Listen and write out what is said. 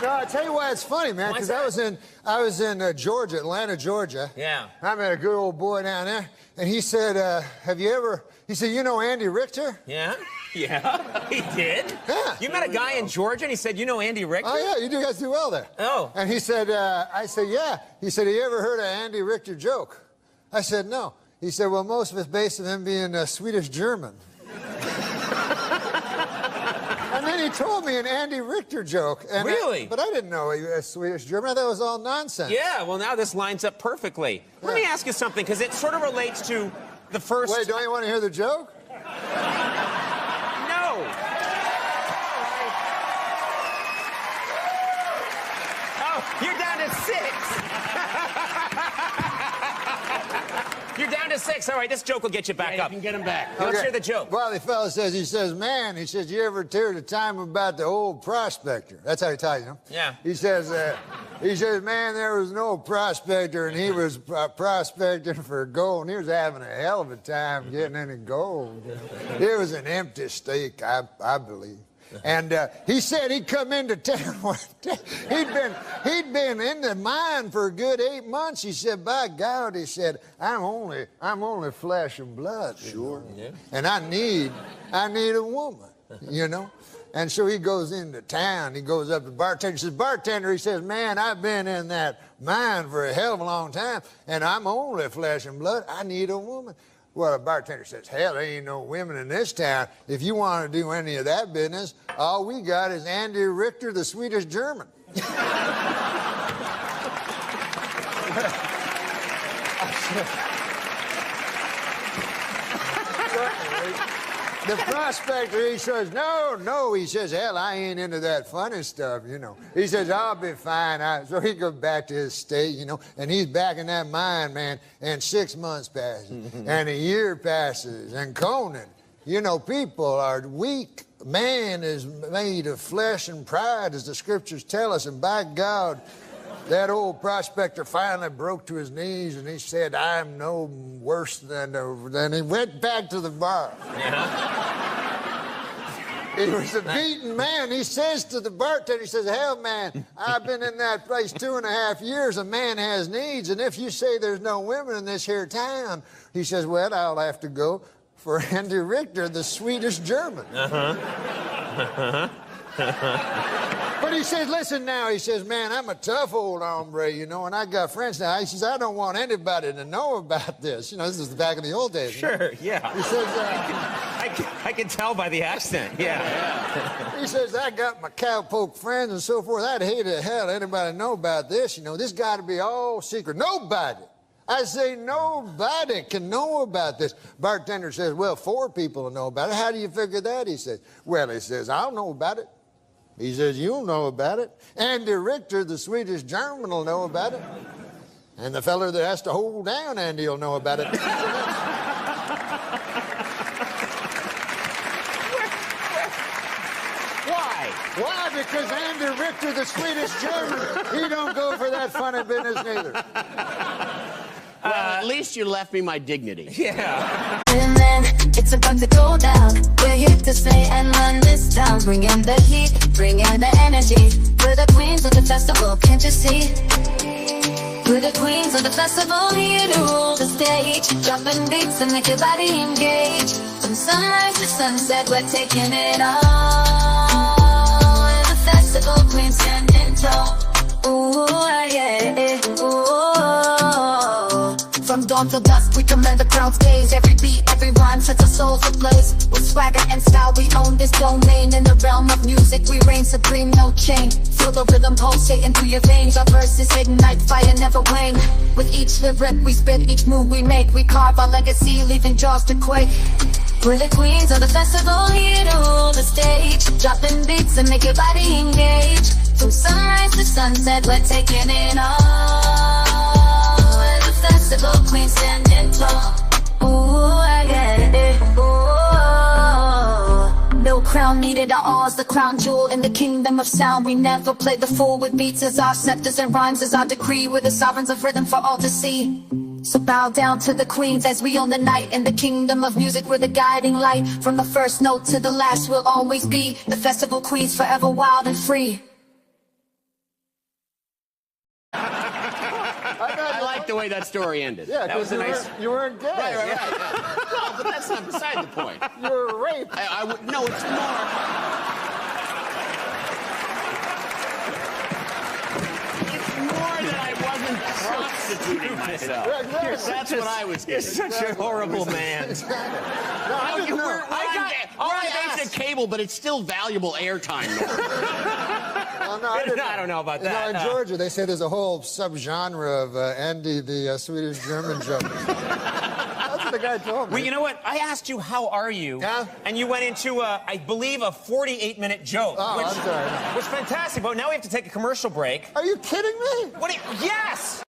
No, I'll tell you why it's funny, man, because I was in Georgia, Atlanta, Georgia. Yeah. I met a good old boy down there, and he said, he said, you know Andy Richter? Yeah? Yeah, he did? Yeah. You met a guy in Georgia, and he said, you know Andy Richter? Oh, yeah, you guys do well there. Oh. And he said, I said, yeah. He said, have you ever heard of Andy Richter joke? I said, no. He said, well, most of it's based on him being Swedish-German. And then he told me an Andy Richter joke. And really? But I didn't know he was Swedish-German. I thought it was all nonsense. Yeah, well, now this lines up perfectly. Yeah. Let me ask you something, because it sort of relates to the first... Wait, don't you want to hear the joke? No. Oh, you're down to 6. You're down to 6. All right, this joke will get you back up. You can get him back. Let's hear the joke. Well, the fella says, he says, man, he says, you ever hear the time about the old prospector? That's how he tells you, know? Yeah. He says, man, there was an old prospector, and he was prospecting for gold, and he was having a hell of a time getting any gold. You know? It was an empty stake, I believe. And he said he'd come into town one day. He'd been in the mine for a good 8 months. He said, by God, he said, I'm only flesh and blood. Sure. Yeah. And I need a woman, you know. And so he goes into town. He goes up to the bartender. He says, bartender, he says, man, I've been in that mine for a hell of a long time, and I'm only flesh and blood. I need a woman. Well, the bartender says, hell, there ain't no women in this town. If you want to do any of that business, all we got is Andy Richter, the Swedish-German. The prospector, he says, no, he says, hell, I ain't into that funny stuff, you know. He says, I'll be fine. So he goes back to his state, you know, and he's back in that mine, man, and 6 months passes, and a year passes, and Conan, you know, people are weak. Man is made of flesh and pride, as the scriptures tell us, and by God, that old prospector finally broke to his knees, and he said, I'm no worse than he went back to the bar. Yeah. He was a beaten man. He says to the bartender, he says, hell, man, I've been in that place 2.5 years. A man has needs, and if you say there's no women in this here town, he says, well, I'll have to go for Andy Richter, the Swedish-German. But he says, listen now, he says, man, I'm a tough old hombre, you know, and I got friends now. He says, I don't want anybody to know about this. You know, this is back in the old days. Sure, yeah. He says, I can tell by the accent, yeah. He says, I got my cowpoke friends and so forth. I'd hate to hell anybody know about this. You know, this got to be all secret. Nobody. I say nobody can know about this. Bartender says, well, 4 people will know about it. How do you figure that? He says, well, he says, I'll know about it. He says, you'll know about it. Andy Richter, the Swedish-German, will know about it. And the fella that has to hold down Andy will know about it. Why? Why? Because Andy Richter, the Swedish-German, he don't go for that funny business neither. Well, at least you left me my dignity. Yeah. And then it's about to go down. We're here to stay and run this town. Bring in the heat, bring in the energy. We're the queens of the festival, can't you see? We're the queens of the festival, here to rule the stage. Dropping beats and make your body engage. From sunrise to sunset, we're taking it all. We're the festival queens standing tall. Ooh, yeah, ooh. From dawn till dusk, we command the crowd's gaze. Every beat, every rhyme sets our souls ablaze. With swagger and style, we own this domain. In the realm of music, we reign supreme, no chain. Feel the rhythm pulsating through your veins. Our verses ignite, fire never wane. With each lyric we spit, each move we make, we carve our legacy, leaving jaws to quake. We're the queens of the festival, here to rule the stage. Dropping beats and make your body engage. From sunrise to sunset, we're taking it all. We're the festival queens standing tall. Ooh, I get it. Ooh. No crown needed, our all's the crown jewel in the kingdom of sound. We never play the fool with beats as our scepters and rhymes as our decree. We're the sovereigns of rhythm for all to see. So bow down to the queens as we own the night. In the kingdom of music, we're the guiding light. From the first note to the last, we'll always be the festival queens, forever wild and free. the way that story ended. Yeah, That was because a nice... you weren't gay. Right. Yeah. No, but that's not beside the point. You were raped. No, it's more. It's more that I wasn't prostituting myself. Yeah, exactly. That's what I was You're getting. such a horrible man. No, I didn't know. We're on basic cable, but it's still valuable airtime. Well, no, I didn't know. I don't know about You know, that. in Georgia, they say there's a whole subgenre of Andy, the Swedish-German joke. That's what the guy told me. Well, you know what? I asked you, how are you? Yeah? And you went into, I believe, a 48-minute joke. Oh, which I'm sorry. was fantastic. But now we have to take a commercial break. Are you kidding me? What do you... Yes!